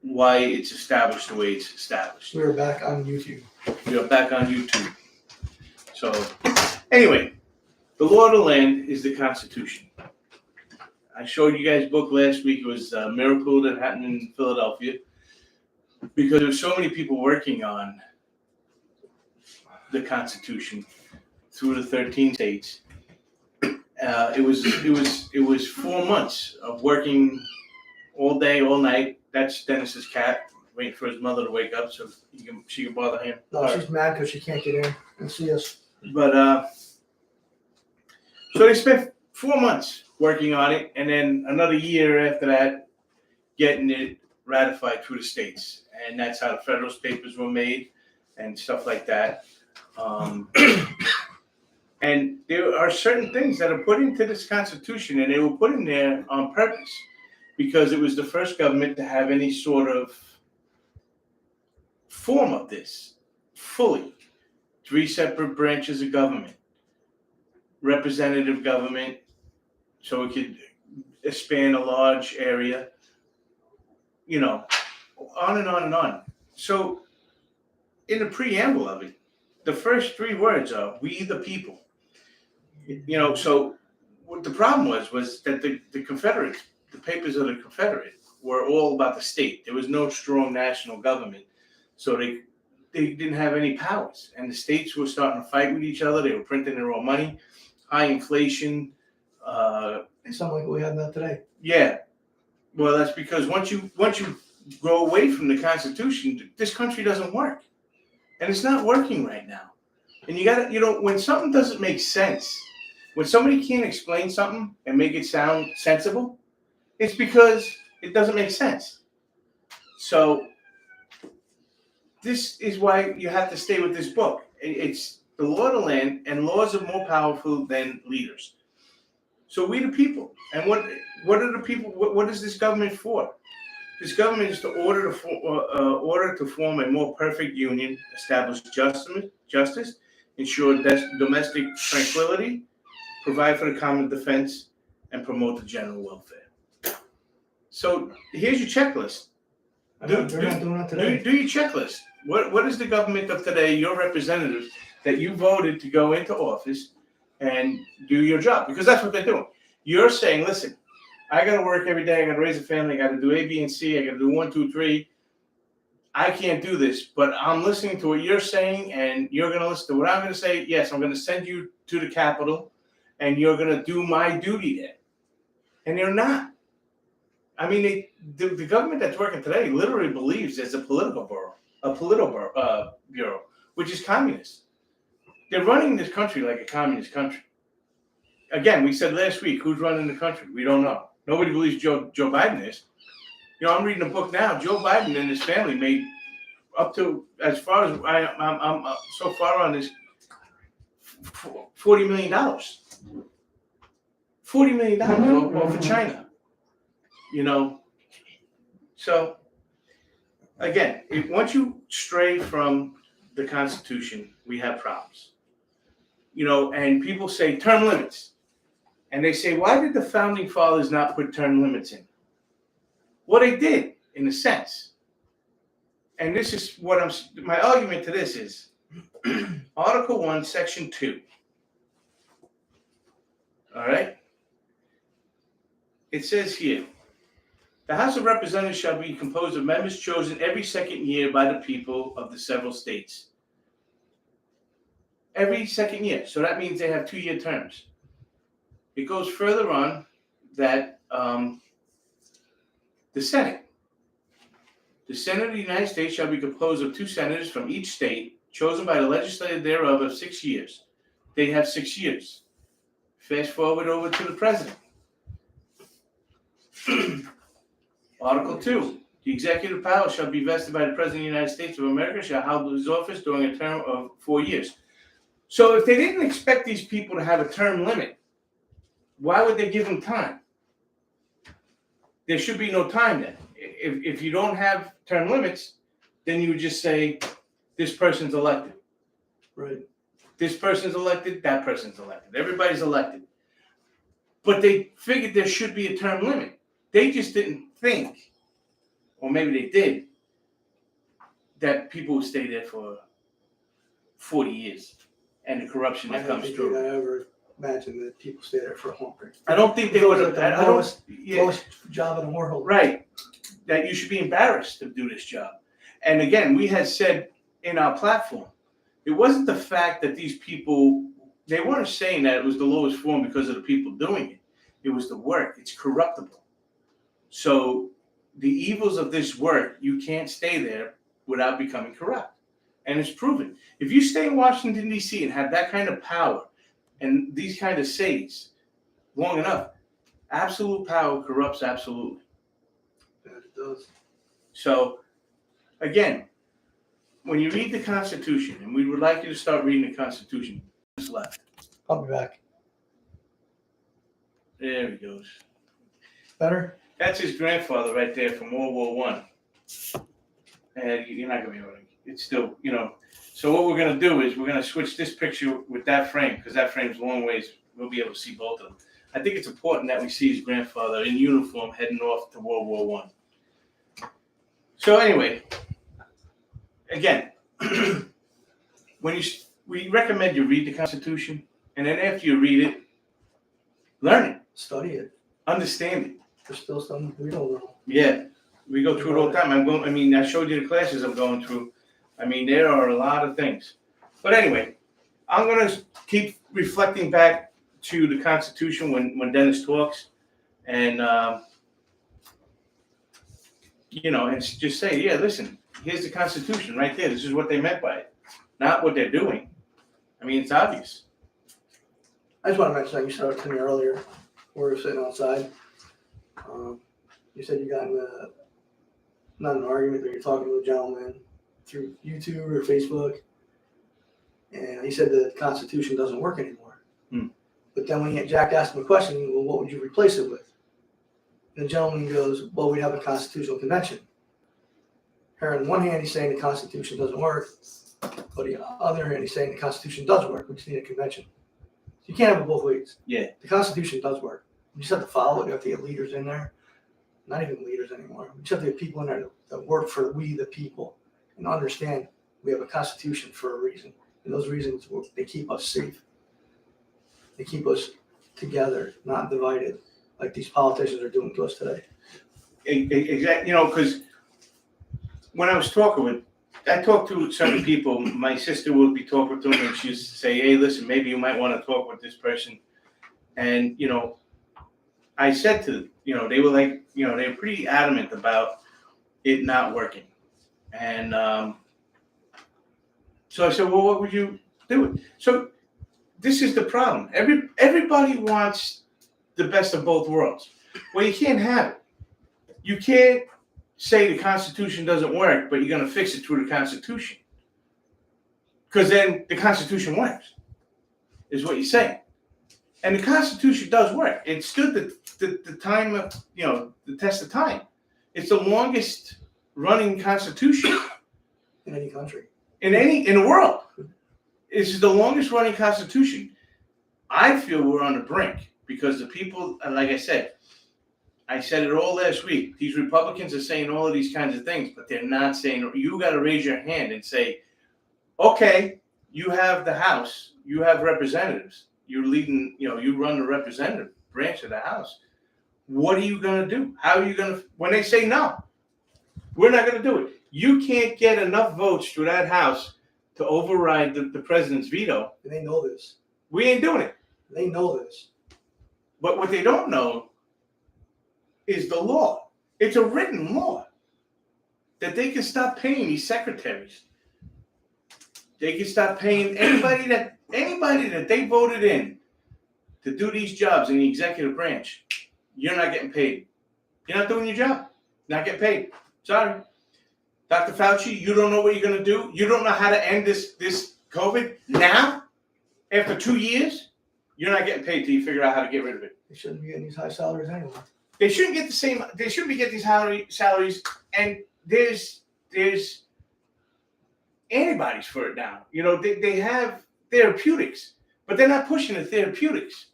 why it's established the way it's established. We're back on YouTube. We are back on YouTube. So, anyway, the law of the land is the Constitution. I showed you guys a book last week. It was a miracle that happened in Philadelphia because there were so many people working on the Constitution through the 13 states. It was 4 months of working all day, all night. That's Dennis's cat, waiting for his mother to wake up so she can bother him. No, she's mad because she can't get in and see us. But so they spent 4 months working on it, and then another year after that, getting it ratified through the states, and that's how the Federalist Papers were made and stuff like that. And there are certain things that are put into this Constitution, and they were put in there on purpose because it was the first government to have any sort of form of this fully. 3 separate branches of government, representative government, so it could span a large area, on and on and on. So in the preamble of it, the first 3 words are, we the people. So what the problem was that the Confederates, the papers of the Confederate, were all about the state. There was no strong national government. So they didn't have any powers. And the states were starting to fight with each other. They were printing their own money, high inflation. It's something like what we have now today. Yeah. Well, that's because once you go away from the Constitution, this country doesn't work. And it's not working right now. And you got to, when something doesn't make sense, when somebody can't explain something and make it sound sensible, it's because it doesn't make sense. So this is why you have to stay with this book. It's the law of the land, and laws are more powerful than leaders. So we the people. And what are the people? What is this government for? This government is to order to form a more perfect union, establish justice, ensure domestic tranquility, provide for the common defense, and promote the general welfare. So here's your checklist. They're not doing that today. Do your checklist. What is the government of today, your representatives, that you voted to go into office and do your job? Because that's what they're doing. You're saying, listen, I got to work every day. I got to raise a family. I got to do A, B, and C. I got to do 1, 2, 3. I can't do this, but I'm listening to what you're saying, and you're going to listen to what I'm going to say. Yes, I'm going to send you to the Capitol, and you're going to do my duty there. And they're not. I mean, the government that's working today literally believes there's a political bureau, which is communist. They're running this country like a communist country. Again, we said last week, who's running the country? We don't know. Nobody believes Joe Biden is. I'm reading a book now. Joe Biden and his family made up to, as far as I'm so far on this, $40 million. $40 million off of China. So again, once you stray from the Constitution, we have problems. And people say term limits. And they say, why did the founding fathers not put term limits in? Well, they did, in a sense. And this is my argument to this is Article 1, Section 2. All right? It says here, the House of Representatives shall be composed of members chosen every second year by the people of the several states. Every second year. So that means they have 2-year terms. It goes further on that the Senate of the United States shall be composed of 2 senators from each state, chosen by the legislature thereof of 6 years. They have 6 years. Fast forward over to the president. Article 2. The executive power shall be vested by the President of the United States of America, shall hold his office during a term of 4 years. So if they didn't expect these people to have a term limit, why would they give them time? There should be no time then. If you don't have term limits, then you would just say, this person's elected. Right. This person's elected, that person's elected. Everybody's elected. But they figured there should be a term limit. They just didn't think or maybe they did, that people will stay there for 40 years and the corruption I that don't comes think through. they'd ever imagine that people stay there for longer. I don't think they would have. I don't. Yeah, Lowest job in the world. right. That you should be embarrassed to do this job. And again, we had said in our platform, it wasn't the fact that these people, they weren't saying that it was the lowest form because of the people doing it. It was the work. It's corruptible. So the evils of this work, you can't stay there without becoming corrupt. And it's proven. If you stay in Washington, D.C. and have that kind of power and these kind of says long enough, absolute power corrupts absolutely. Yeah, it does. So, again, when you read the Constitution, and we would like you to start reading the Constitution, what's left. I'll be back. There he goes. Better? That's his grandfather right there from World War One. And you're not going to be able to, it's still, So what we're going to do is we're going to switch this picture with that frame, because that frame's a long ways. We'll be able to see both of them. I think it's important that we see his grandfather in uniform heading off to World War One. So anyway, again, we recommend you read the Constitution, and then after you read it, learn it, Study it. understand it. There's still some we don't know. Yeah, we go through it all the time. I showed you the classes I'm going through. There are a lot of things. But anyway, I'm going to keep reflecting back to the Constitution when Dennis talks, and and just say, yeah, listen, here's the Constitution right there. This is what they meant by it, not what they're doing. It's obvious. I just want to mention that you said it to me earlier. We were sitting outside. You said you got in not an argument, but you're talking to a gentleman through YouTube or Facebook, and he said the Constitution doesn't work anymore. But then when Jack asked him a question, well, what would you replace it with? And the gentleman goes, well, we'd have a constitutional convention. Here, on one hand, he's saying the Constitution doesn't work, but on the other hand, he's saying the Constitution does work. We just need a convention. So you can't have it both ways. Yeah. The Constitution does work. You just have to follow it. You have to get leaders in there. Not even leaders anymore. We just have to get people in there that work for we, the people, and understand we have a Constitution for a reason. And those reasons, they keep us safe. They keep us together, not divided, like these politicians are doing to us today. Exactly. Because when I talked to certain people. My sister would be talking to them, and she used to say, hey, listen, maybe you might want to talk with this person. And, I said to them, they were like, they were pretty adamant about it not working. And so I said, well, what would you do? So this is the problem. Everybody wants the best of both worlds. Well, you can't have it. You can't say the Constitution doesn't work, but you're going to fix it through the Constitution. Because then the Constitution works, is what you're saying. And the Constitution does work. It stood the time of, the test of time. It's the longest running Constitution In any country. in the world. This is the longest running Constitution. I feel we're on the brink because the people, like I said it all last week. These Republicans are saying all of these kinds of things, but they're not saying, you got to raise your hand and say, okay, you have the House, you have representatives, you're leading, you run the representative branch of the House. What are you going to do? How are you going to, when they say no, we're not going to do it. You can't get enough votes through that House to override the president's veto. And they know this. We ain't doing it. They know this. But what they don't know is the law. It's a written law that they can stop paying these secretaries. They can stop paying anybody that they voted in to do these jobs in the executive branch. You're not getting paid. You're not doing your job. Not getting paid. Sorry. Dr. Fauci, you don't know what you're going to do? You don't know how to end this COVID now? After 2 years? You're not getting paid till you figure out how to get rid of it. They shouldn't be getting these high salaries anyway. They shouldn't get they shouldn't be getting these salaries, and there's antibodies for it now. They have therapeutics, but they're not pushing the therapeutics.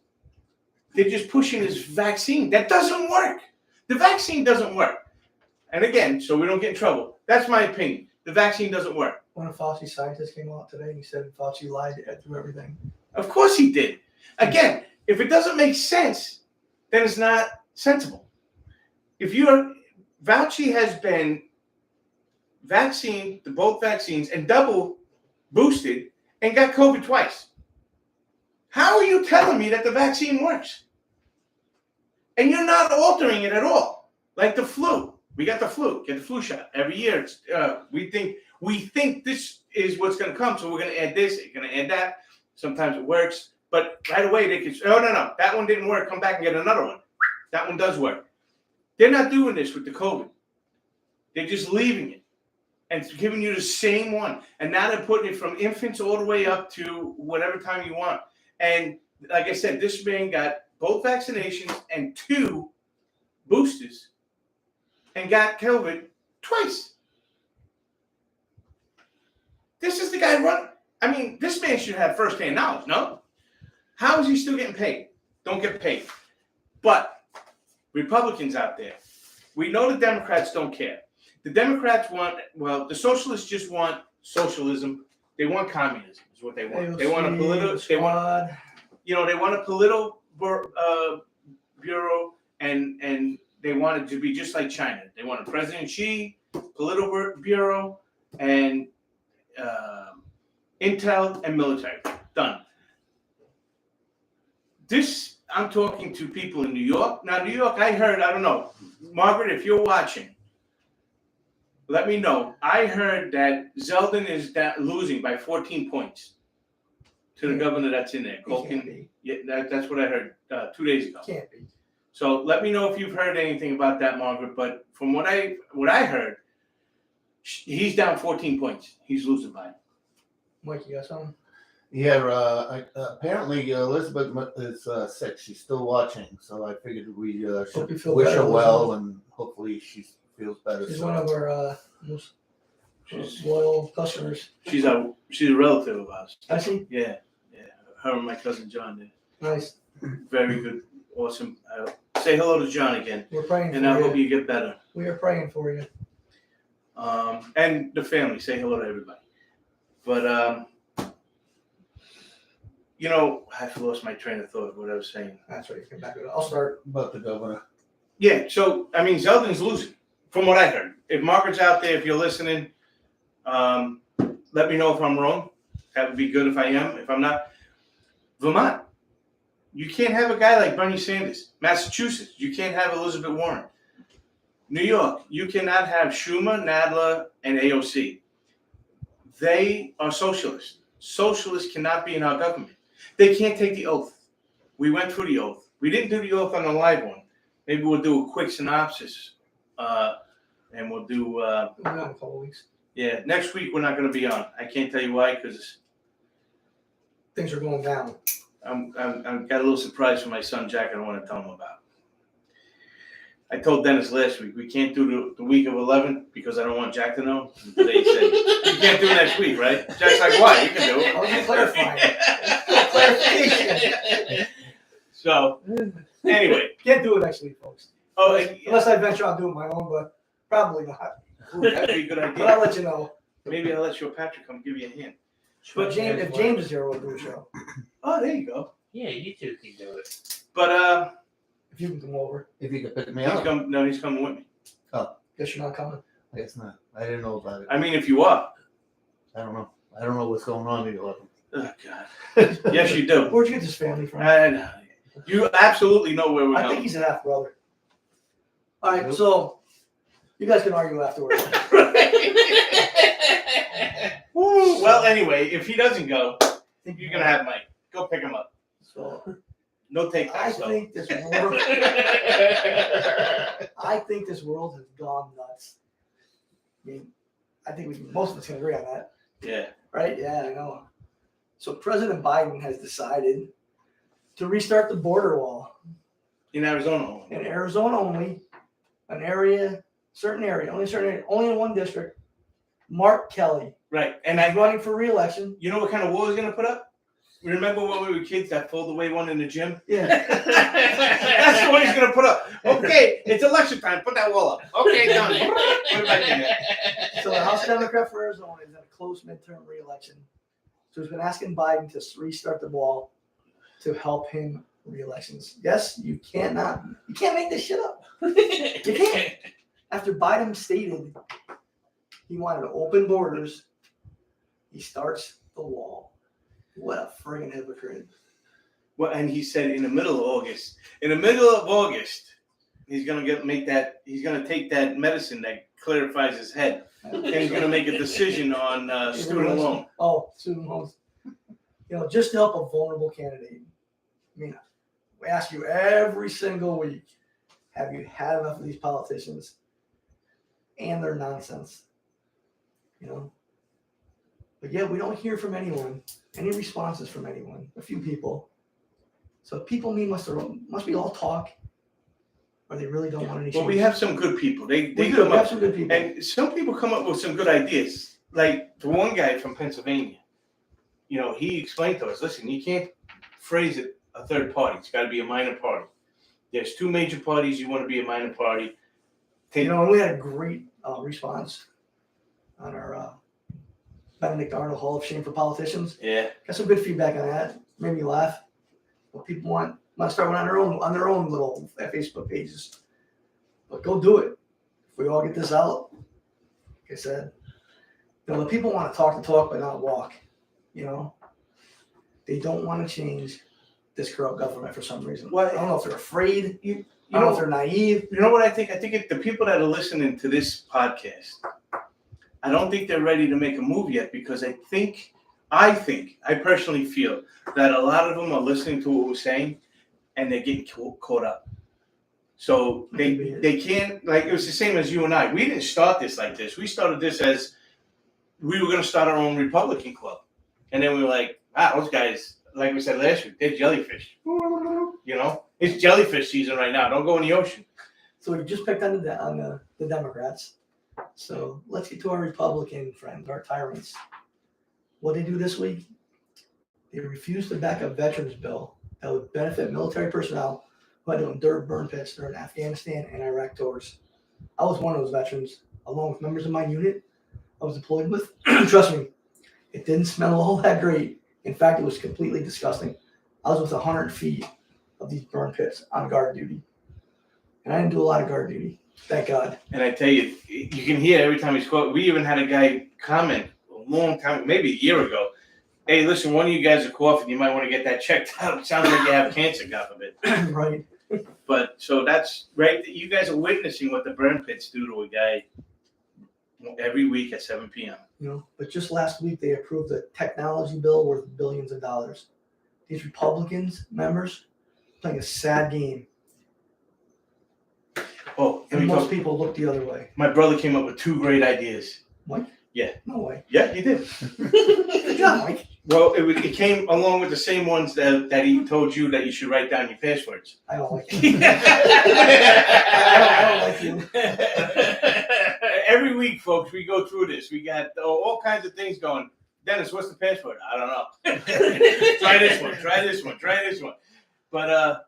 They're just pushing this vaccine. That doesn't work. The vaccine doesn't work. And again, so we don't get in trouble. That's my opinion. The vaccine doesn't work. One of Fauci's scientists came out today and he said Fauci lied through everything. Of course he did. Again, if it doesn't make sense, then it's not sensible. Fauci has been vaccinated, both vaccines, and double boosted, and got COVID twice. How are you telling me that the vaccine works? And you're not altering it at all. Like the flu. We got the flu. Get the flu shot. Every year, we think this is what's going to come, so we're going to add this, we're going to add that. Sometimes it works. But right away, they can say, oh, no, that one didn't work. Come back and get another one. That one does work. They're not doing this with the COVID. They're just leaving it and giving you the same one. And now they're putting it from infants all the way up to whatever time you want. And like I said, this man got both vaccinations and 2 boosters and got COVID twice. This is the guy running. I mean, this man should have firsthand knowledge, no? How is he still getting paid? Don't get paid. But Republicans out there, we know the Democrats don't care. The Democrats the socialists just want socialism. They want communism is what they want. They want a political bureau, and they want it to be just like China. They want a President Xi, political bureau, and intel and military. Done. I'm talking to people in New York. Now, New York, I don't know. Margaret, if you're watching, let me know. I heard that Zeldin is losing by 14 points to the governor that's in there. Colkin. Yeah, that's what I heard 2 days ago. Can't be. So let me know if you've heard anything about that, Margaret. But from what I heard, he's down 14 points. He's losing by. Mike, you got something? Yeah, apparently Elizabeth is sick. She's still watching, so I figured we should wish her well, and hopefully she feels better. She's one of our most loyal customers. She's a relative of ours. I see. Yeah. Her and my cousin John did. Nice. Very good, awesome. Say hello to John again. We're praying for you. And I hope you get better. We are praying for you. And the family. Say hello to everybody. But I've lost my train of thought of what I was saying. That's right. You can back it up. I'll start. About the governor. Yeah, so, I mean, Zeldin's losing, from what I heard. If Margaret's out there, if you're listening, let me know if I'm wrong. That would be good if I am. If I'm not, Vermont, you can't have a guy like Bernie Sanders. Massachusetts, you can't have Elizabeth Warren. New York, you cannot have Schumer, Nadler, and AOC. They are socialists. Socialists cannot be in our government. They can't take the oath. We went through the oath. We didn't do the oath on the live one. Maybe we'll do a quick synopsis, and we'll do. We're on a couple weeks. Yeah, next week we're not going to be on. I can't tell you why, because Things are going down. I'm got a little surprise for my son Jack. I don't want to tell him about. I told Dennis last week we can't do the week of 11 because I don't want Jack to know. They said you can't do it next week, right? Jack's like, why? You can do it. I was just clarifying. Clarification. So anyway, Can't do it next week, folks. oh, Unless I venture on doing my own, but probably not. that'd be a good But I'll idea. let you know. Maybe I'll let your Patrick come give you a hand. But if James is here, we'll do a show. Oh, there you go. Yeah, you two can do it. But If you can come over. If you could pick me he's up. coming with me. Guess you're not coming. I guess not. I didn't know about it. I mean, if you are. I don't know. I don't know what's going on the 11th. Oh God. Yes, you do. Where'd you get this family from? I know. You absolutely know where we're I think going. he's a half brother. All right, so you guys can argue afterwards. Woo. Well, anyway, if he doesn't go, you're gonna have Mike. Go pick him up. So No take I that. think this world has gone nuts. I mean, I think most of us can agree on that, Yeah. right? Yeah, I know. So President Biden has decided to restart the border wall In Arizona. in Arizona only, certain area, only in one district. Mark Kelly, Right. And he's running for re-election. you know what kind of wall he's gonna put up? Remember when we were kids, that fold-away one in the gym? Yeah. That's the one he's going to put up. Okay, it's election time. Put that wall up. Okay, done. Put it back in there. So the House Democrat for Arizona is in a close midterm re-election. So he's been asking Biden to restart the ball to help him re-elections. Yes, you can't make this shit up. You can't. After Biden stated he wanted open borders, he starts the wall. What a friggin' hypocrite. Well, and he said in the middle of August, he's gonna he's gonna take that medicine that clarifies his head, and he's gonna make a decision on student loan. Oh, student loans. Just to help a vulnerable candidate. I mean, we ask you every single week, have you had enough of these politicians and their nonsense? But yeah, we don't hear from anyone, any responses from anyone, a few people. So people must be all talk, or they really don't want any change. Well, we have some good people. They we come have up, some good people. and some people come up with some good ideas. Like the one guy from Pennsylvania, he explained to us, listen, you can't phrase it a third party. It's got to be a minor party. There's two major parties. You want to be a minor party. And we had a great response on our Benedict Arnold Hall of Shame for Politicians. Yeah. Got some good feedback on that. Made me laugh. What people want to start one on their own little Facebook pages. But go do it. If we all get this out, like I said, the people want to talk the talk but not walk. They don't want to change this corrupt government for some reason. Well, I don't know if they're afraid. You I don't know if they're naive. You know what I think? I think the people that are listening to this podcast, I don't think they're ready to make a move yet, because I personally feel that a lot of them are listening to what we're saying and they're getting caught up. So they can't, like, it was the same as you and I. We didn't start this like this. We started this as we were going to start our own Republican club. And then we were like, those guys, like we said last week, they're jellyfish. It's jellyfish season right now. Don't go in the ocean. So we just picked on the Democrats. So let's get to our Republican friends, our tyrants. What they do this week? They refused to back a veterans bill that would benefit military personnel who had to endure burn pits during Afghanistan and Iraq tours. I was one of those veterans, along with members of my unit I was deployed with. Trust me, it didn't smell all that great. In fact, it was completely disgusting. I was within 100 feet of these burn pits on guard duty. And I didn't do a lot of guard duty. Thank God. And I tell you, you can hear every time he's quoted. We even had a guy comment a long time, maybe a year ago. Hey, listen, one of you guys are coughing. You might want to get that checked out. It sounds like you have cancer, God forbid. Right. But so that's right. You guys are witnessing what the burn pits do to a guy every week at 7 p.m. But just last week they approved a technology bill worth billions of dollars. These Republicans members playing a sad game. Oh, and most people look the other way. My brother came up with two great ideas. Mike? Yeah. No way. Yeah, he did. Good job, Mike. Well, it came along with the same ones that he told you that you should write down your passwords. I don't like you. I don't like you. Every week, folks, we go through this. We got all kinds of things going. Dennis, what's the password? I don't know. Try this one. But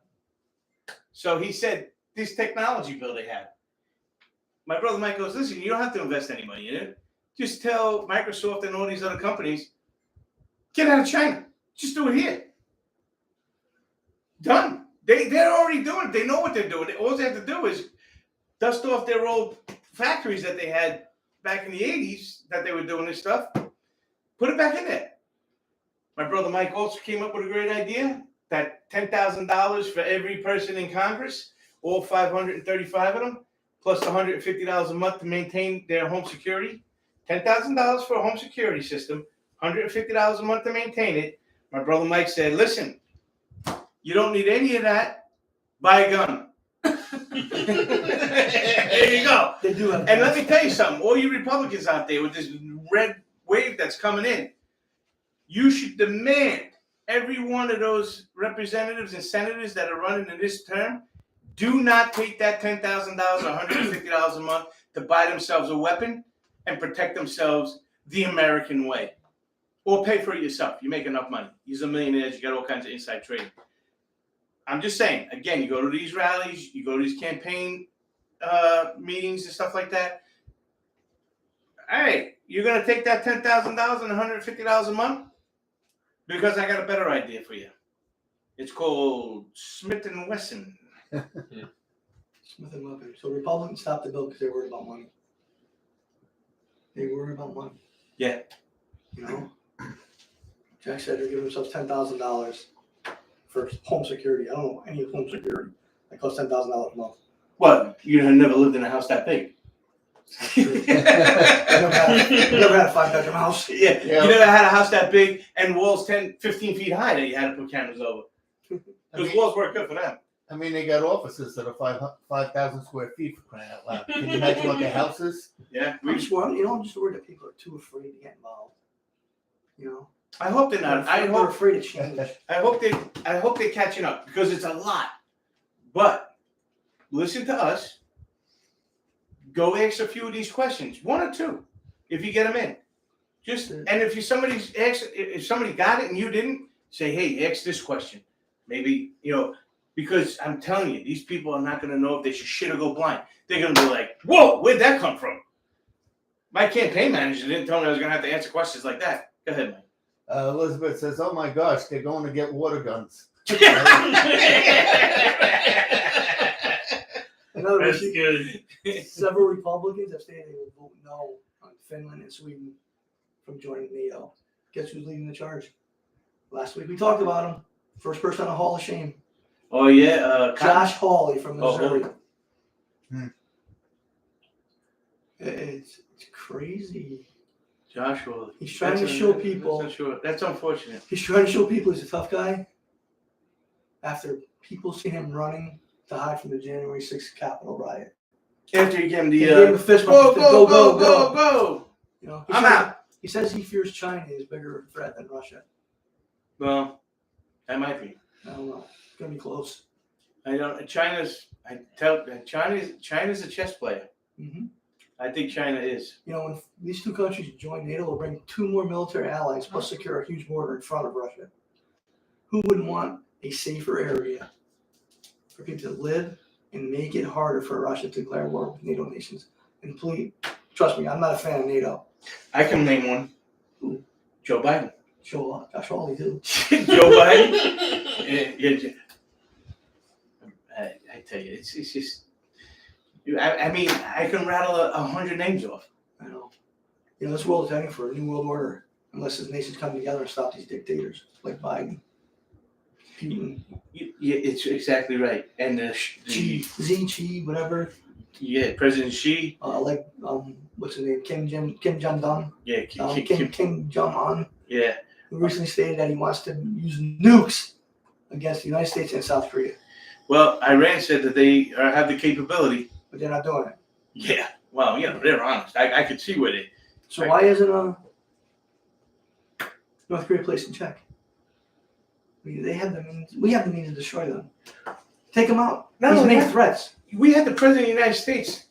so he said, this technology bill they have. My brother Mike goes, listen, you don't have to invest any money in it. Just tell Microsoft and all these other companies, get out of China. Just do it here. Done. They're already doing it. They know what they're doing. All they have to do is dust off their old factories that they had back in the 80s that they were doing this stuff. Put it back in there. My brother Mike also came up with a great idea that $10,000 for every person in Congress, all 535 of them, plus $150 a month to maintain their home security. $10,000 for a home security system, $150 a month to maintain it. My brother Mike said, listen, you don't need any of that. Buy a gun. There you go. They do have And let me tell you something. All you Republicans out there with this red wave that's coming in, you should demand every one of those representatives and senators that are running in this term do not take that $10,000 or $150 a month to buy themselves a weapon and protect themselves the American way. or pay for it yourself. You make enough money. You're a millionaire. You got all kinds of inside trading. I'm just saying. Again, you go to these rallies, you go to these campaign meetings and stuff like that. All right, you're gonna take that $10,000 and $150 a month because I got a better idea for you. It's called Smith and Wesson. Smith and Wesson. So Republicans stopped the bill because they worried about money. They worry about money. Yeah. You know, Jack said they're giving themselves $10,000 for home security. I don't know any home security that costs $10,000 a month. What? You have never lived in a house that big? I never had a 5-bedroom house. Yeah. You never had a house that big and walls 10, 15 feet high that you had to put cameras over. Because walls work good for them. I mean, they got offices that are 5,000 square feet for crying out loud. Can you imagine what their house is? Yeah. I'm just worried that people are too afraid to get involved. You know, I hope they're not. they're afraid of change. I hope they're catching up because it's a lot. But listen to us. Go ask a few of these questions, 1 or 2, if you get them in. And if if somebody got it and you didn't, say, hey, ask this question. Maybe because I'm telling you, these people are not going to know if they should shit or go blind. They're going to be like, whoa, where'd that come from? My campaign manager didn't tell me I was going to have to answer questions like that. Go ahead, Mike. Elizabeth says, oh my gosh, they're going to get water guns. That's good. Several Republicans have stated they will vote no on Finland and Sweden from joining NATO. Guess who's leading the charge? Last week we talked about him. First person on a Hall of Shame. Oh, yeah. Josh Hawley from Missouri. It's crazy. Joshua. He's trying to show people. That's unfortunate. He's trying to show people he's a tough guy. After people see him running to hide from the January 6th Capitol riot. After you gave him the gave him a fist bump. Go. I'm out. He says he fears China is a bigger threat than Russia. Well, that might be. I don't know. It's gonna be close. China's a chess player. Mm-hmm. I think China is. When these two countries join NATO, will bring 2 more military allies, plus secure a huge border in front of Russia. Who wouldn't want a safer area for people to live and make it harder for Russia to declare war with NATO nations? And please, trust me, I'm not a fan of NATO. I can name one. Who? Joe Biden. Josh Hawley too. Joe Biden. Yeah. I tell you, it's just. I mean, I can rattle 100 names off. I know. This world is heading for a new world order unless the nations come together and stop these dictators like Biden, Putin. Yeah, it's exactly right. And Xi, whatever. Yeah, President Xi. What's his name? Kim Jong-un. Yeah, Kim Jong-un. Yeah. Who recently stated that he wants to use nukes against the United States and South Korea. Well, Iran said that they have the capability. But they're not doing it. Yeah. Well, they're honest. I could see where they. So why isn't North Korea placed in check? They have the means. We have the means to destroy them. Take them out. These make threats. We had the president of the United States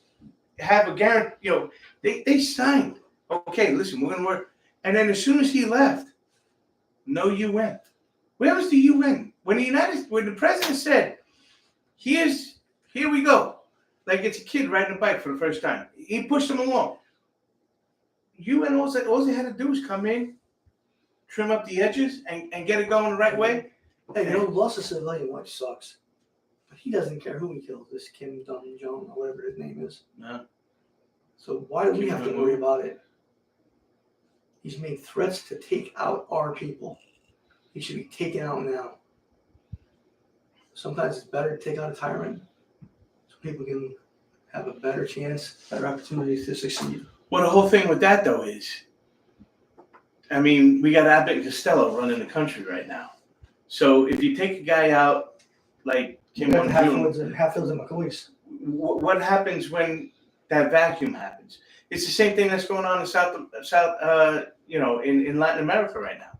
have a guarantee. They signed. Okay, listen, we're gonna work. And then as soon as he left, no UN. Where was the UN when the president said, "Here we go." Like it's a kid riding a bike for the first time. He pushed them along. UN all they had to do was come in, trim up the edges, and get it going the right way. Hey, loss of civilian life sucks. But he doesn't care who he kills, this Kim Jong-un or whatever his name is. No. So why do we have to worry about it? He's made threats to take out our people. He should be taken out now. Sometimes it's better to take out a tyrant so people can have a better chance, better opportunities to succeed. Well, the whole thing with that, though, is, I mean, we got Abbott and Costello running the country right now. So if you take a guy out like Kim Jong-un, Hatfields and McCoys. What happens when that vacuum happens? It's the same thing that's going on in Latin America right now.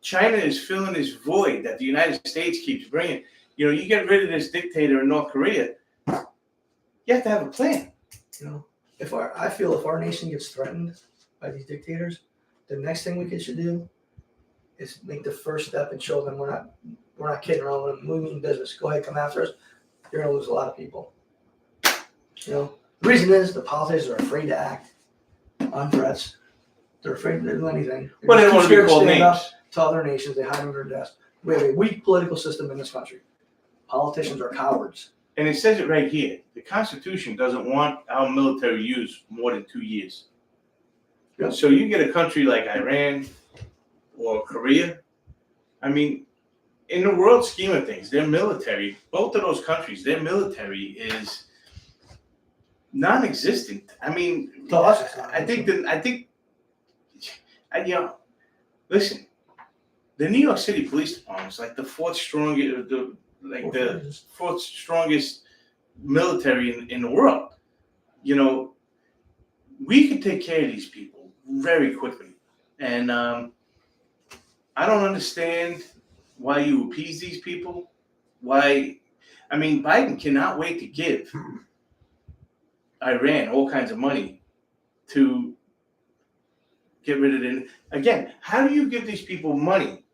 China is filling this void that the United States keeps bringing. You get rid of this dictator in North Korea, you have to have a plan. I feel if our nation gets threatened by these dictators, The next thing we should do is make the first step and show them we're not kidding around. We mean business. Go ahead, come after us. You're gonna lose a lot of people. The reason is the politicians are afraid to act on threats. They're afraid to do anything. Well, they don't want to be called stand up names. to other nations. They hide under their desk. We have a weak political system in this country. Politicians are cowards. And it says it right here. The Constitution doesn't want our military used more than 2 years. Yeah. So you get a country like Iran or Korea. I mean, in the world scheme of things, their military, both of those countries, their military is non-existent. I mean, To us, it's not. Listen, the New York City Police Department is like the fourth strongest military in the world. We could take care of these people very quickly. And I don't understand why you appease these people. Biden cannot wait to give Iran all kinds of money to get rid of it. Again, how do you give these people money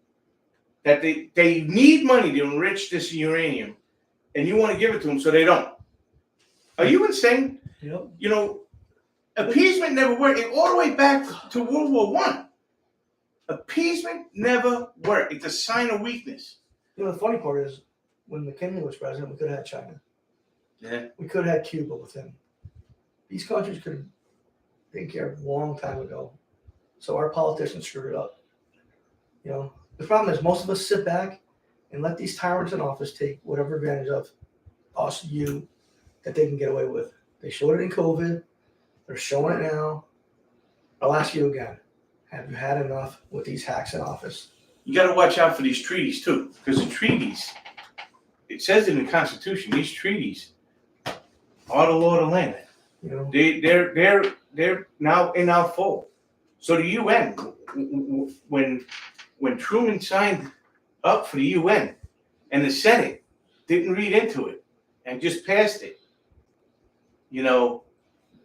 that they need money to enrich this uranium, and you want to give it to them so they don't? Are you insane? Yep. Appeasement never worked. All the way back to World War I. Appeasement never worked. It's a sign of weakness. The funny part is, when McKinley was president, we could have had China. Yeah. We could have had Cuba with him. These countries could have taken care of a long time ago. So our politicians screwed it up. The problem is most of us sit back and let these tyrants in office take whatever advantage of us, you, that they can get away with. They showed it in COVID. They're showing it now. I'll ask you again. Have you had enough with these hacks in office? You got to watch out for these treaties too, because the treaties, it says it in the Constitution, these treaties are the law of the land. They're now in our fold. So the UN, when Truman signed up for the UN, and the Senate didn't read into it and just passed it,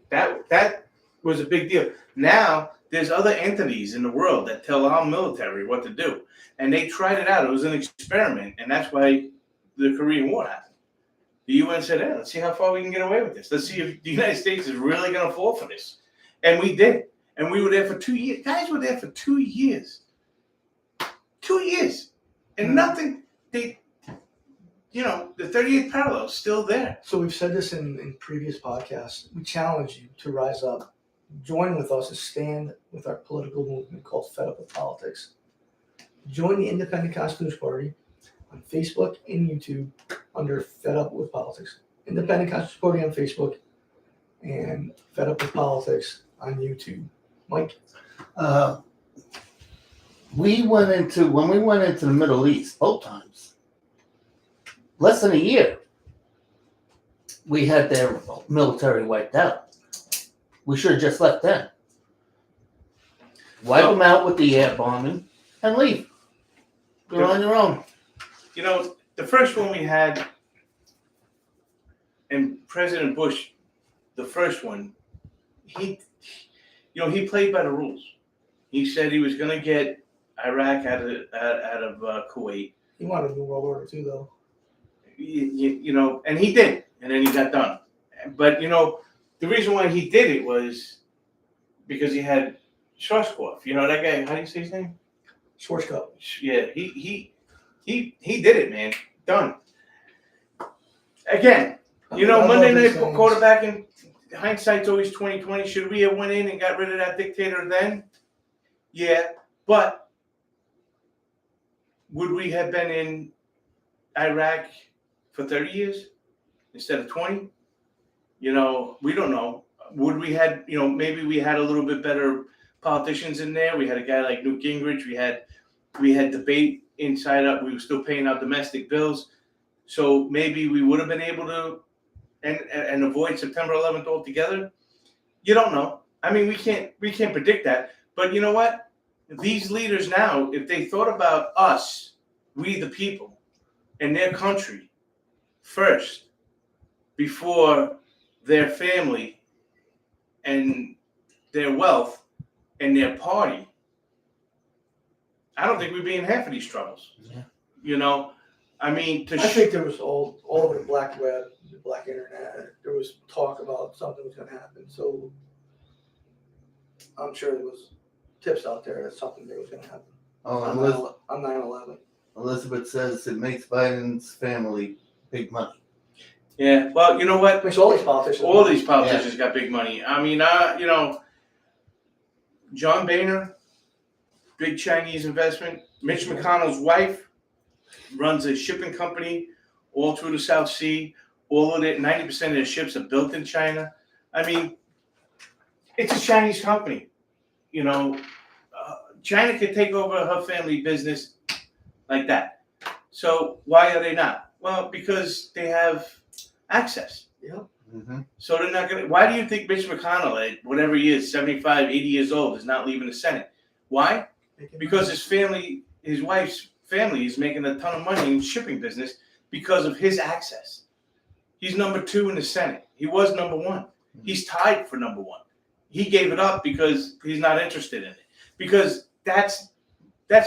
that was a big deal. Now there's other entities in the world that tell our military what to do, and they tried it out. It was an experiment, and that's why the Korean War happened. The UN said, "Hey, let's see how far we can get away with this. Let's see if the United States is really going to fall for this," and we did. And we were there for 2 years. Guys were there for 2 years. 2 years. And nothing, the 38th parallel is still there. So we've said this in previous podcasts. We challenge you to rise up. Join with us and stand with our political movement called Fed Up with Politics. Join the Independent Constitution Party on Facebook and YouTube under Fed Up with Politics. Independent Constitution Party on Facebook and Fed Up with Politics on YouTube. Mike? When we went into the Middle East both times, less than a year, we had their military wiped out. We should have just left then. Wipe them out with the air bombing and leave. You're on your own. The first one we had, and President Bush, the first one, he played by the rules. He said he was going to get Iraq out of Kuwait. He wanted a new world order too, though. And he did, and then he got done. But the reason why he did it was because he had Schwarzkopf. That guy. How do you say his name? Schwarzkopf. Yeah, he did it, man. Done. Again, Monday night quarterbacking. Hindsight's always 20/20. Should we have went in and got rid of that dictator then? Yeah, but would we have been in Iraq for 30 years instead of 20? We don't know. Would we had, maybe we had a little bit better politicians in there. We had a guy like Newt Gingrich. We had debate inside up. We were still paying our domestic bills. So maybe we would have been able to and avoid September 11th altogether. You don't know. We can't predict that. But you know what? These leaders now, if they thought about us, we the people, and their country first, before their family and their wealth and their party, I don't think we'd be in half of these troubles. Yeah. You know, I mean, I think there was all over the black web, the black internet, there was talk about something was going to happen. So I'm sure there was tips out there that something was going to happen. Oh, On and 9/11. Elizabeth says it makes Biden's family big money. yeah. Well, you know what? Makes all these politicians. All these politicians got big money. I mean, you know, John Boehner, big Chinese investment. Mitch McConnell's wife runs a shipping company all through the South Sea. All of it, 90% of their ships are built in China. I mean, it's a Chinese company. You know, China could take over her family business like that. So why are they not? Well, because they have access. Mm-hmm. So they're not going to. Why do you think Mitch McConnell, at whatever he is, 75, 80 years old, is not leaving the Senate? Why? Because his family, his wife's family, is making a ton of money in shipping business because of his access. He's number 2 in the Senate. He was number 1. He's tied for number 1. He gave it up because he's not interested in it. Because that's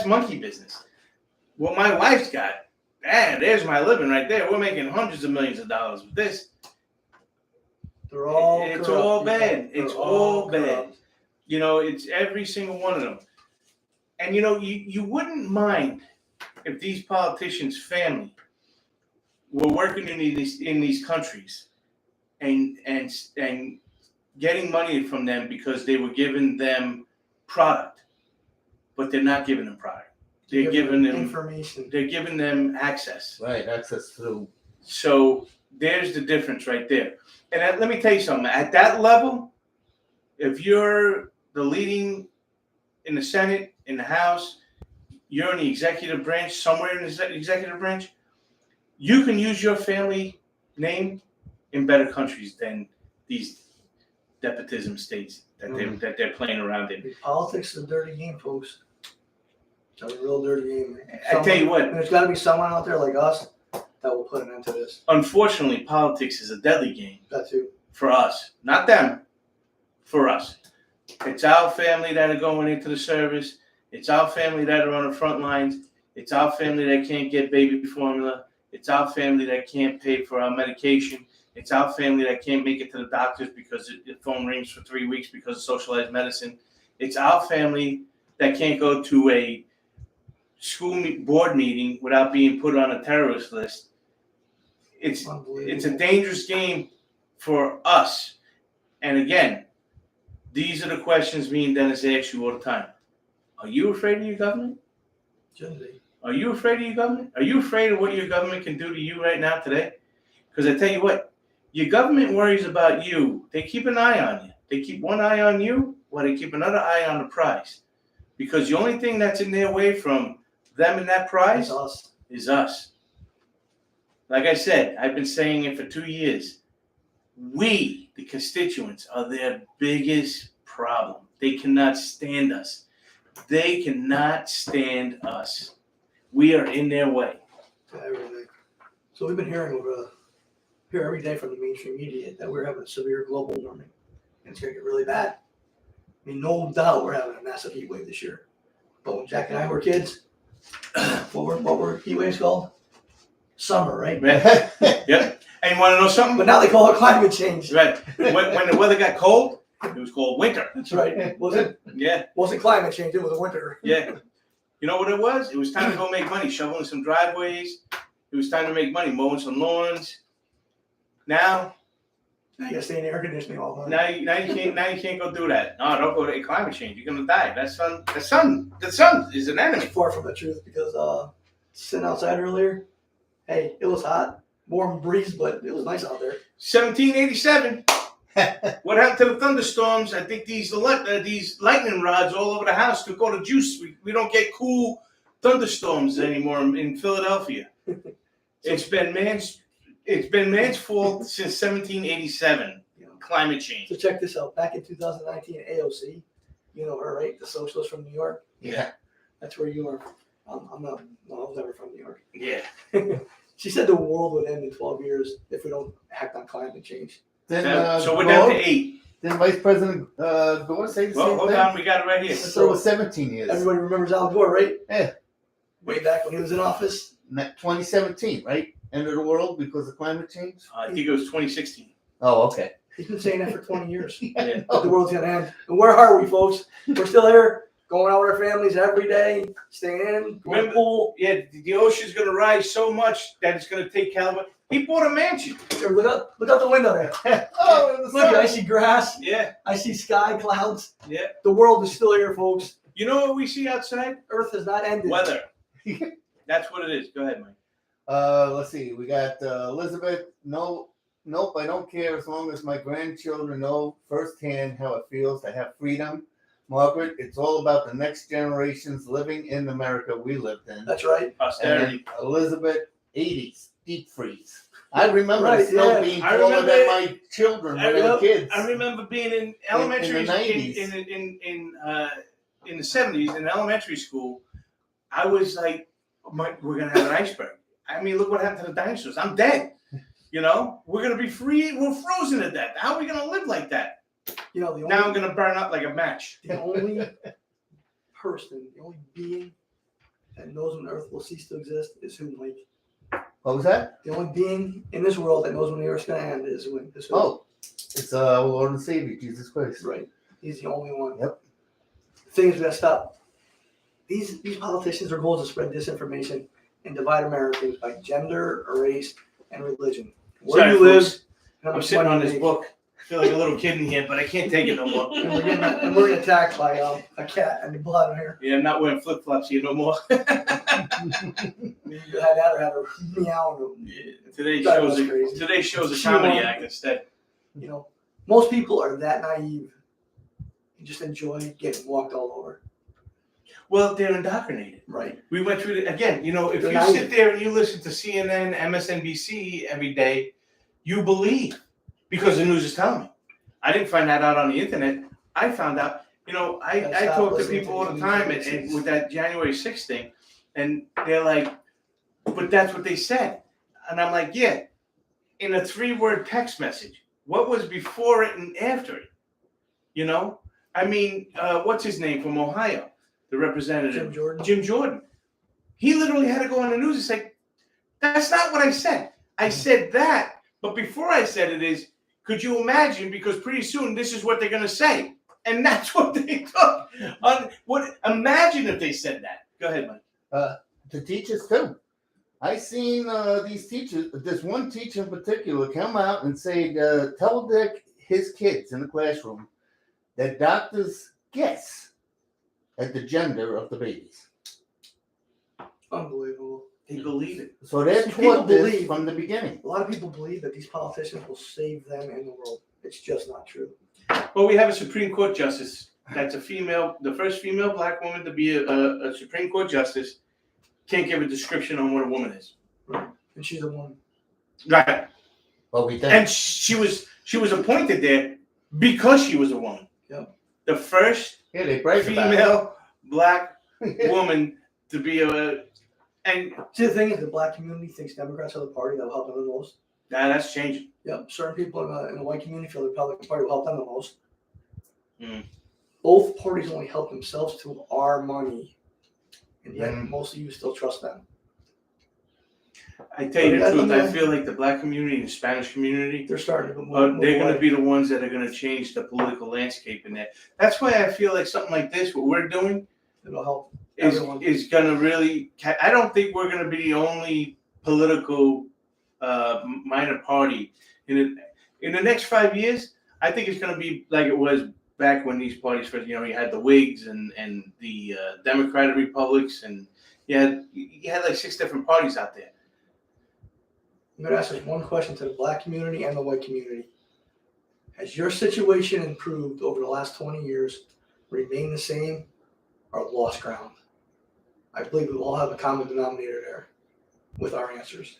monkey business. What my wife's got, there's my living right there. We're making hundreds of millions of dollars with this. They're all It's corrupt, all people. bad. They're It's all bad. corrupt. You know, it's every single one of them. And you know, you wouldn't mind if these politicians' family were working in these countries and getting money from them because they were giving them product, but they're not giving them product. They're giving them information. They're giving them access. Right, access to. So there's the difference right there. And let me tell you something. At that level, if you're the leading in the Senate, in the House, you're in the executive branch, somewhere in the executive branch, you can use your family name in better countries than these despotism states that they're playing around in. Politics is a dirty game, folks. It's a real dirty game. I tell you what, There's got to be someone out there like us that will put an end to this. unfortunately, politics is a deadly game That too. for us. Not them, for us. It's our family that are going into the service. It's our family that are on the front lines. It's our family that can't get baby formula. It's our family that can't pay for our medication. It's our family that can't make it to the doctors because the phone rings for 3 weeks because of socialized medicine. It's our family that can't go to a school board meeting without being put on a terrorist list. It's a dangerous game for us. And again, these are the questions me and Dennis ask you all the time. Are you afraid of your government? Shouldn't be. Are you afraid of your government? Are you afraid of what your government can do to you right now today? Because I tell you what, your government worries about you. They keep an eye on you. They keep one eye on you while they keep another eye on the prize. Because the only thing that's in their way from them and that prize is us. Like I said, I've been saying it for 2 years. We, the constituents, are their biggest problem. They cannot stand us. They cannot stand us. We are in their way. Everything. So we've been hearing here every day from the mainstream media that we're having a severe global warming. And it's going to get really bad. I mean, no doubt we're having a massive heat wave this year. But when Jack and I were kids, what were heat waves called? Summer, right? Yep. And you want to know something? But now they call it climate change. Right. When the weather got cold, it was called winter. That's right. Yeah. Wasn't climate change, it was winter. Yeah. You know what it was? It was time to go make money, shoveling some driveways. It was time to make money, mowing some lawns. Now You gotta stay in the air conditioning all the time. now you can't go do that. No, don't go to climate change. You're gonna die. The sun is an enemy. It's far from the truth because sitting outside earlier, hey, it was hot, warm breeze, but it was nice out there. 1787. What happened to the thunderstorms? I think these lightning rods all over the house took all the juice. We don't get cool thunderstorms anymore in Philadelphia. It's been man's fault since 1787. Climate change. So check this out. Back in 2019, AOC, you know her, right? The socialist from New York. Yeah. That's where you are. I'm not. No, I was never from New York. Yeah. She said the world would end in 12 years if we don't act on climate change. Then, So we're down to 8. Didn't Vice President Gore say the Well, same hold thing? on, we got it right here. So it was 17 years. Everybody remembers Al Gore, right? Yeah. Way back when he was in office. 2017, right? End of the world because of climate change? I think it was 2016. Oh, okay. He's been saying that for 20 years. Yeah. That the world's gonna end. And where are we, folks? We're still here, going out with our families every day, staying in, going to the Remember- pool. Yeah, the ocean's going to rise so much that it's going to take California. He bought a mansion. Here, look out the window there. Oh, in the Look, I sun. see grass. Yeah, I see sky, clouds. yeah. The world is still here, folks. You know what we see outside? Earth has not ended. Weather. That's what it is. Go ahead, Mike. Let's see. We got Elizabeth. Nope, I don't care as long as my grandchildren know firsthand how it feels to have freedom. Margaret, it's all about the next generations living in America we lived in. That's right. And Posterity. then Elizabeth, 80s, deep freeze. I remember Right, the snow yeah. being I taller remember than it. my children I when they were remember- kids. I remember being in elementary in the 90s. in the 70s in elementary school. I was like, we're gonna have an iceberg. I mean, look what happened to the dinosaurs. I'm dead. You know, we're gonna be free. We're frozen to death. How are we gonna live like that? You know, the Now I'm only, gonna burn up like a match. the only person, the only being that knows when Earth will cease to exist is who, Mike. What was that? The only being in this world that knows when the Earth's going to end is who. Oh, it's our Lord and Savior, Jesus Christ. Right. He's the only one. Yep. The thing is, we got to stop. These politicians are goals to spread disinformation and divide Americans by gender, race, and religion. Where Sorry, you live, folks. how I'm much sitting money on you this make. book. I feel like a little kid in here, but I can't take it no more. And we're getting attacked by a cat and the blood in here. Yeah, I'm not wearing flip flops here no more. You had that or had a meow. Today That shows was crazy. today shows a comedy act instead. You know, most people are that naive and just enjoy getting walked all over. Well, they're indoctrinated. Right. We went through it again. You know, if They're you naive. sit there and you listen to CNN, MSNBC every day, you believe because the news is telling you. I didn't find that out on the internet. I found out. You know, I Stop talk to listening people to all the the news time agencies. and with that January 6th thing, and they're like, "But that's what they said," and I'm like, "Yeah." In a 3-word text message, what was before it and after it? You know, I mean, what's his name from Ohio, the representative? Jim Jordan. Jim Jordan. He literally had to go on the news and say, "That's not what I said. I said that, but before I said it is, could you imagine? Because pretty soon this is what they're going to say." And that's what they took. Imagine if they said that. Go ahead, Mike. The teachers too. I seen these teachers. This one teacher in particular come out and say, "Tell his kids in the classroom that doctors guess at the gender of the babies." Unbelievable. They believe it. So they're See, people taught this believe- from the beginning. A lot of people believe that these politicians will save them and the world. It's just not true. Well, we have a Supreme Court justice that's a female, the first female black woman to be a Supreme Court justice. Can't give a description on what a woman is. And she's a woman. Right. Well, we think. And she was appointed there because she was a woman. Yep. The first Yeah, they brag about it. female black woman to be and See, the thing is, the black community thinks Democrats are the party that will help them the most. that's changing. Yep. Certain people in the white community feel the Republican Party will help them the most. Mm. Both parties only help themselves to our money. And yet, Mm. most of you still trust them. I tell you the Yeah, truth, I yeah. feel like the black community and the Spanish community, They're starting to move. they're going to away. be the ones that are going to change the political landscape in there. That's why I feel like something like this, what we're doing, It'll help everyone. is going to really. I don't think we're going to be the only political minor party in the next 5 years. I think it's going to be like it was back when these parties first. You know, you had the Whigs and the Democratic Republics, and you had like 6 different parties out there. I'm going to ask this one question to the black community and the white community. Has your situation improved over the last 20 years, remained the same, or lost ground? I believe we all have a common denominator there with our answers.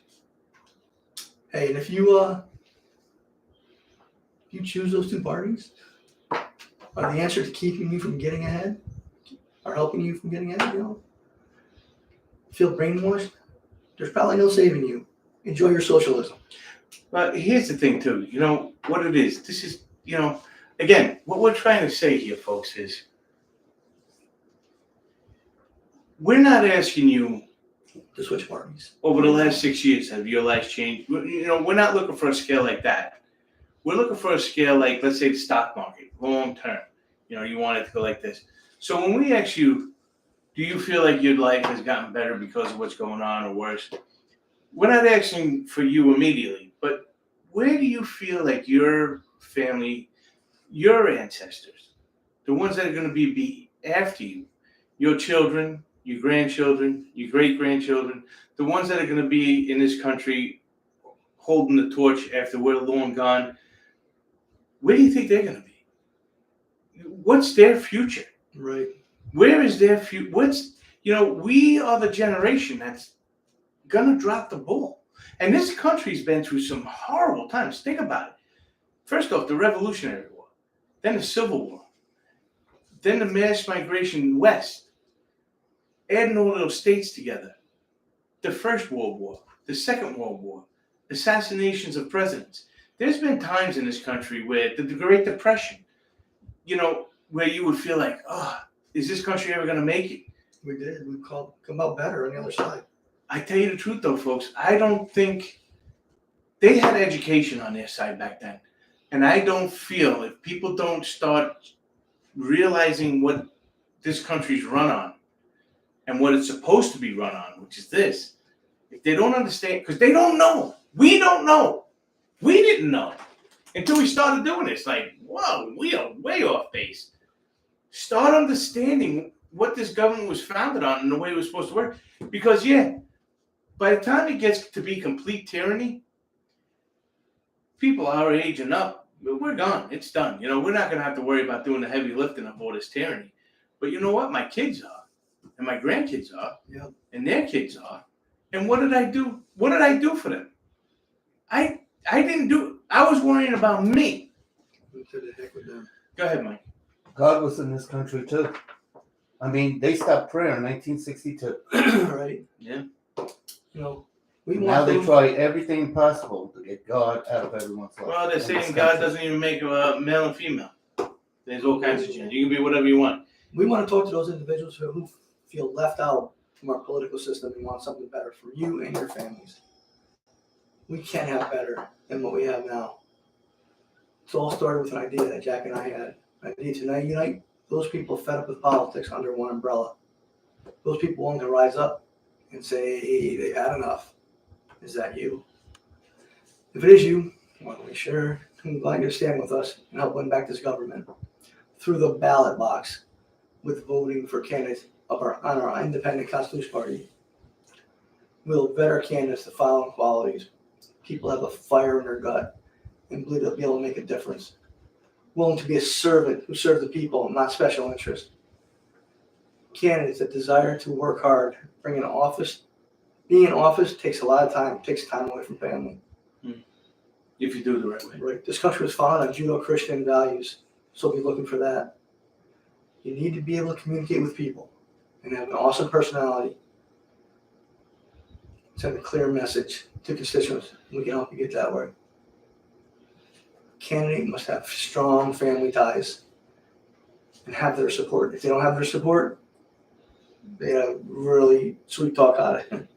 Hey, and if you choose those 2 parties, are the answer to keeping you from getting ahead, or helping you from getting ahead, feel brainwashed? There's probably no saving you. Enjoy your socialism. But here's the thing, too. You know what it is. This is, again, what we're trying to say here, folks, is we're not asking you To switch parties. over the last 6 years, have your life changed? We're not looking for a scale like that. We're looking for a scale like, let's say, the stock market, long term. You want it to go like this. So when we ask you, do you feel like your life has gotten better because of what's going on or worse? We're not asking for you immediately, but where do you feel like your family, your ancestors, the ones that are going to be after you, your children, your grandchildren, your great-grandchildren, the ones that are going to be in this country holding the torch after we're long gone, where do you think they're going to be? What's their future? Right. Where is their future? We are the generation that's going to drop the ball. And this country's been through some horrible times. Think about it. First off, the Revolutionary War, then the Civil War, then the mass migration west, adding all those states together, the First World War, the Second World War, assassinations of presidents. There's been times in this country where the Great Depression, where you would feel like, is this country ever going to make it? We did. We come out better on the other side. I tell you the truth, though, folks, I don't think they had education on their side back then. And I don't feel if people don't start realizing what this country's run on and what it's supposed to be run on, which is this, if they don't understand, because they don't know. We don't know. We didn't know until we started doing this. Like, whoa, we are way off base. Start understanding what this government was founded on and the way it was supposed to work. Because, by the time it gets to be complete tyranny, people our age and up, we're gone. It's done. We're not going to have to worry about doing the heavy lifting of all this tyranny. But you know what? My kids are, and my grandkids are, and their kids are. And what did I do? What did I do for them? I didn't do. I was worrying about me. To the heck with them. Go ahead, Mike. God was in this country too. I mean, they stopped prayer in 1962. Right. Yeah. We Now want they them. try everything possible to get God out of everyone's life. Well, they're in this saying God country. doesn't even make male and female. There's all kinds of gender. You can be whatever you want. We want to talk to those individuals who feel left out from our political system and want something better for you and your families. We can't have better than what we have now. It's all started with an idea that Jack and I had. An idea to unite those people fed up with politics under one umbrella. Those people willing to rise up and say, hey, they've had enough. Is that you? If it is you, well, we sure I'm glad you stand with us and help win back this government through the ballot box with voting for candidates on our independent Constitution Party. We'll vet our candidates to following qualities. People have a fire in their gut and believe they'll be able to make a difference. Willing to be a servant who serves the people, not special interest. Candidates that desire to work hard, being in office takes a lot of time, takes time away from family. If you do it the right way. Right. This country was founded on Judeo-Christian values, so be looking for that. You need to be able to communicate with people and have an awesome personality. Send a clear message to constituents. We can help you get that way. Candidate must have strong family ties and have their support. If they don't have their support, they have really sweet talk on it.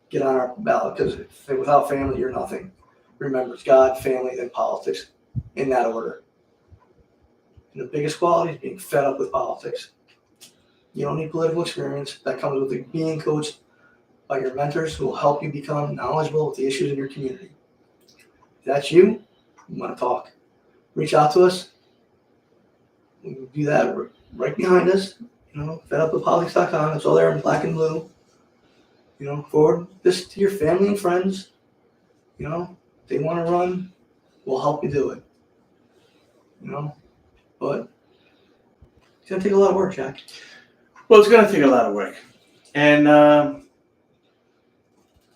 Get on our ballot, because without family, you're nothing. Remember, it's God, family, then politics, in that order. And the biggest quality is being fed up with politics. You don't need political experience. That comes with being coached by your mentors who will help you become knowledgeable with the issues in your community. If that's you want to talk, reach out to us. We can do that right behind us. Fedupwithpolitics.com. It's all there in black and blue. Forward this to your family and friends. If they want to run, we'll help you do it. But it's going to take a lot of work, Jack. Well, it's going to take a lot of work. And,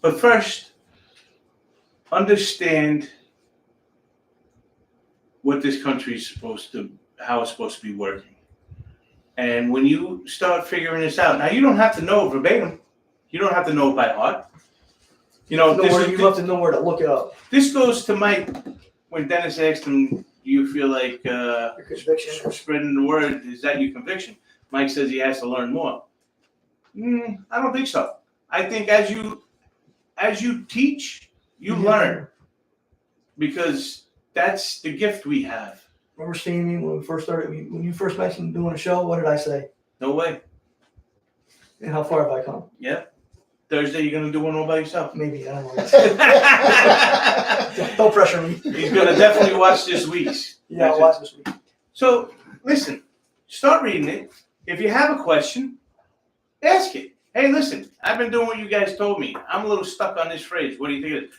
but first, understand what this country is how it's supposed to be working. And when you start figuring this out, now you don't have to know verbatim. You don't have to know it by heart. You You have to know where to look it up. This goes to Mike when Dennis asked him, you feel like Your conviction. spreading the word, is that your conviction? Mike says he has to learn more. I don't think so. I think as you teach, you learn, because that's the gift we have. Remember seeing me when we first started, when you first mentioned doing a show, what did I say? No way. And how far have I come? Thursday, you're gonna do one all by yourself. Maybe, I don't know. Don't pressure me. He's gonna definitely watch this week's. Yeah, I'll watch this week. So listen, start reading it. If you have a question, ask it. Hey, listen, I've been doing what you guys told me. I'm a little stuck on this phrase. What do you think of it?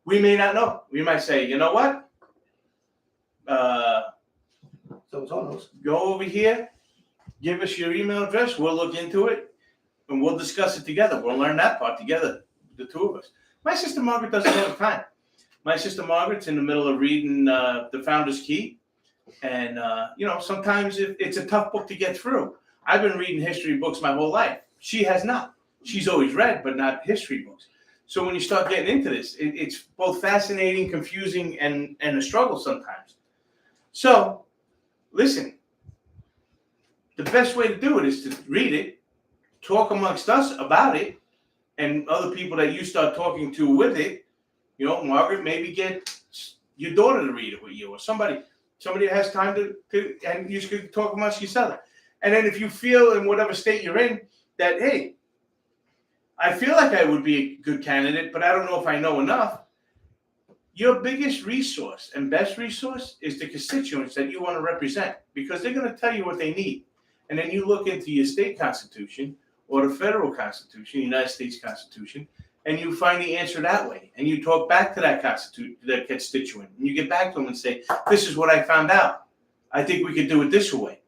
We may not know. We might say, you know what? So it's on those. Go over here, give us your email address. We'll look into it, and we'll discuss it together. We'll learn that part together, the two of us. My sister Margaret doesn't have time. My sister Margaret's in the middle of reading The Founder's Key. And, sometimes it's a tough book to get through. I've been reading history books my whole life. She has not. She's always read, but not history books. So when you start getting into this, it's both fascinating, confusing, and a struggle sometimes. So, listen, the best way to do it is to read it, talk amongst us about it, and other people that you start talking to with it. Margaret, maybe get your daughter to read it with you, or somebody that has time to and you could talk amongst each other. And then if you feel in whatever state you're in that, hey, I feel like I would be a good candidate, but I don't know if I know enough. Your biggest resource and best resource is the constituents that you want to represent, because they're going to tell you what they need. And then you look into your state constitution or the federal constitution, United States Constitution, and you find the answer that way. And you talk back to that constituent, and you get back to them and say, this is what I found out. I think we could do it this way.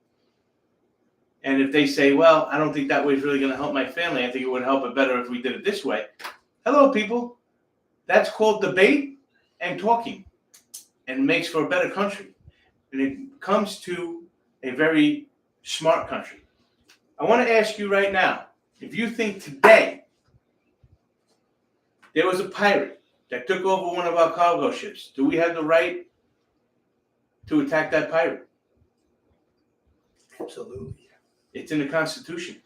And if they say, well, I don't think that way is really going to help my family, I think it would help it better if we did it this way. Hello, people. That's called debate and talking, and makes for a better country. And it comes to a very smart country. I want to ask you right now, if you think today there was a pirate that took over one of our cargo ships, do we have the right to attack that pirate? Absolutely. It's in the Constitution.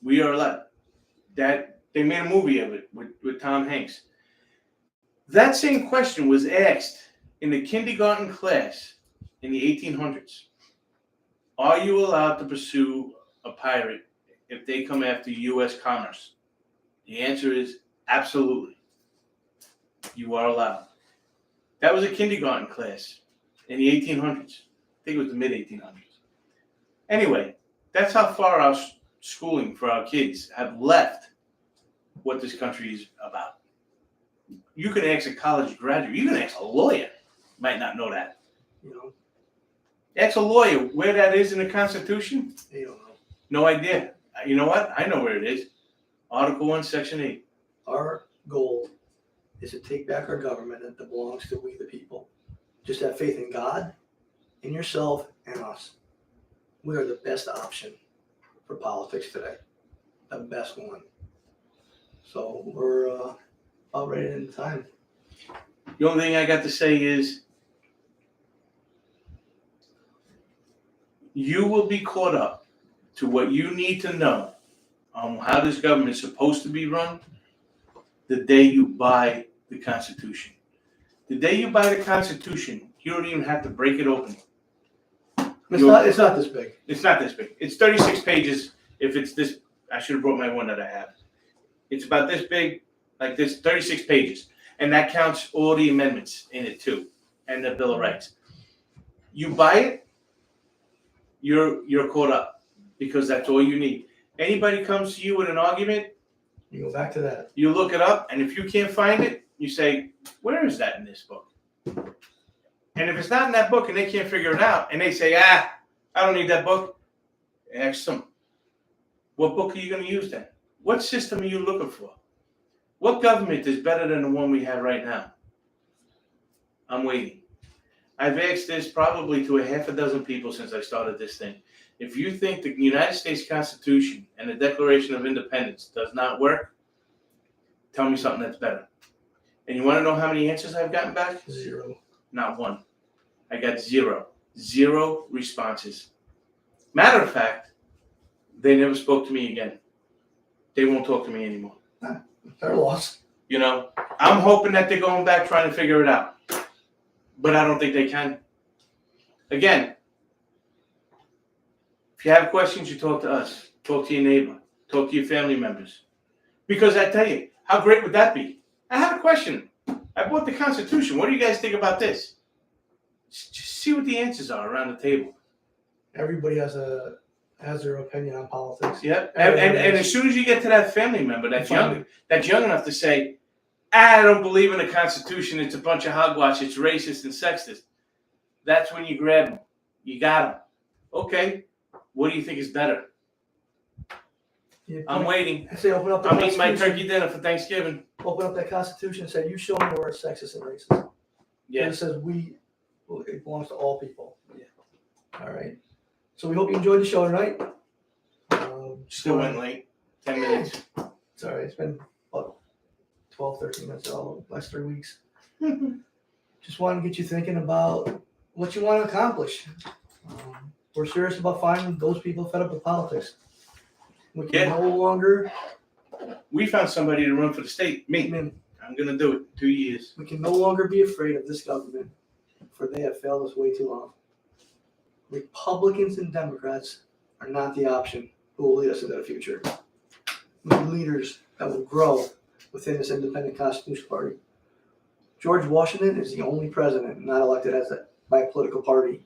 We are allowed. That they made a movie of it with Tom Hanks. That same question was asked in the kindergarten class in the 1800s. Are you allowed to pursue a pirate if they come after U.S. commerce? The answer is absolutely. You are allowed. That was a kindergarten class in the 1800s. I think it was the mid-1800s. Anyway, that's how far our schooling for our kids have left what this country is about. You can ask a college graduate. You can ask a lawyer. Might not know that. Ask a lawyer where that is in the Constitution. They don't know. No idea. You know what? I know where it is. Article 1, Section 8. Our goal is to take back our government that belongs to we the people. Just have faith in God, in yourself, and us. We are the best option for politics today. The best one. So we're about ready in time. The only thing I got to say is you will be caught up to what you need to know on how this government is supposed to be run the day you buy the Constitution. The day you buy the Constitution, you don't even have to break it open. It's not this big. It's not this big. It's 36 pages. If it's this, I should have brought my one that I have. It's about this big, like this, 36 pages. And that counts all the amendments in it too, and the Bill of Rights. You buy it, you're caught up, because that's all you need. Anybody comes to you with an argument, You go back to that. you look it up, and if you can't find it, you say, where is that in this book? And if it's not in that book and they can't figure it out, and they say, I don't need that book, ask them, what book are you going to use then? What system are you looking for? What government is better than the one we have right now? I'm waiting. I've asked this probably to a half a dozen people since I started this thing. If you think the United States Constitution and the Declaration of Independence does not work, tell me something that's better. And you want to know how many answers I've gotten back? 0. Not one. I got zero responses. Matter of fact, they never spoke to me again. They won't talk to me anymore. Their loss. You know, I'm hoping that they're going back trying to figure it out, but I don't think they can. Again, if you have questions, you talk to us. Talk to your neighbor. Talk to your family members. Because I tell you, how great would that be? I have a question. I bought the Constitution. What do you guys think about this? Just see what the answers are around the table. Everybody has their opinion on politics. Yep. And as soon as you get to that family member that's young enough to say, I don't believe in the Constitution, it's a bunch of hogwash, it's racist and sexist, that's when you grab them. You got them. Okay, what do you think is better? I'm waiting. I say open up the I'm eating my Constitution. turkey dinner for Thanksgiving. Open up that Constitution and say, you show me where it's sexist and racist. Yeah. It says it belongs to all people. Yeah. All right. So we hope you enjoyed the show tonight. Still went late. 10 minutes. It's all right. It's been about 12, 13 minutes all the last 3 weeks. Just wanted to get you thinking about what you want to accomplish. We're serious about finding those people fed up with politics. We can no longer. We found somebody to run for the state. Me. I mean, I'm going to do it in 2 years. we can no longer be afraid of this government, for they have failed us way too long. Republicans and Democrats are not the option who will lead us into the future. We need leaders that will grow within this independent Constitutional Party. George Washington is the only president not elected by a political party.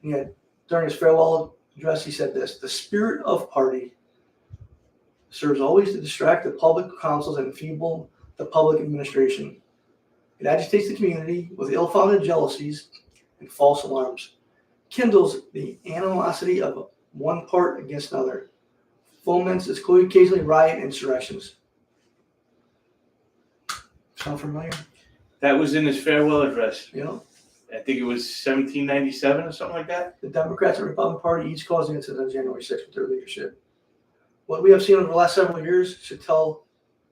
And yet, during his farewell address, he said this: "The spirit of party serves always to distract the public councils and enfeeble the public administration. It agitates the community with ill-founded jealousies and false alarms, kindles the animosity of one part against another, foments its occasionally riot insurrections." Sound familiar? That was in his farewell address. You know, I think it was 1797 or something like that. the Democrats and Republican Party each caused the incident on January 6th with their leadership. What we have seen over the last several years should tell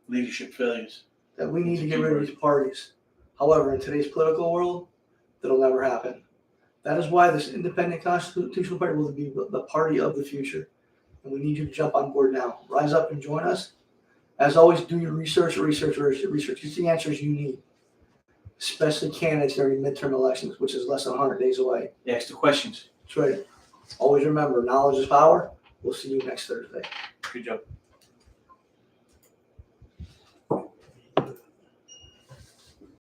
Leadership failures. that we need to get rid of these parties. However, in today's political world, that'll never happen. That is why this independent constitutional party will be the party of the future. And we need you to jump on board now. Rise up and join us. As always, do your research. Get the answers you need, especially candidates during midterm elections, which is less than 100 days away. Ask the questions. That's right. Always remember, knowledge is power. We'll see you next Thursday. Good job.